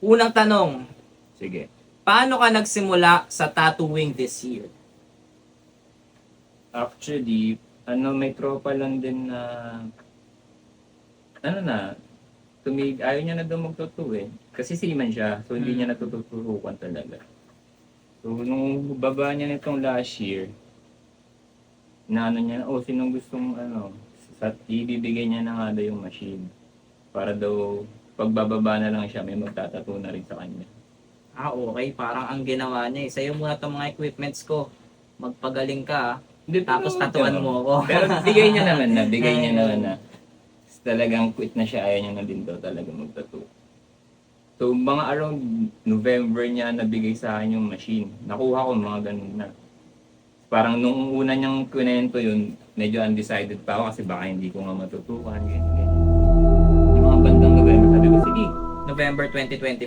Unang tanong, Sige. paano ka nagsimula sa tattooing this year? Actually, may tropa lang din na, ayaw niya na daw magtattoo eh. Kasi seaman siya, so hindi niya natututukan talaga. So, nung baba niya nitong last year, niya, sinong gustong ibibigay niya na nga daw yung machine. Para daw, pagbababa na lang siya, may magtatattoo na rin sa kanya. Okay. Parang ang ginawa niya eh. Sa'yo muna itong mga equipments ko. Magpagaling ka Hindi, tapos pero, tatuan mo ako. Pero bigay niya naman na. Talagang quit na siya, ayaw niya na din daw talaga magtattoo. So, mga around November niya nabigay sa akin yung machine. Nakuha ko mga ganun na. Parang nung una niyang kwento yun, medyo undecided pa ako kasi baka hindi ko nga matutukan. Ganyan. Yung mga bandang November, sabi ko, sige. November 2025.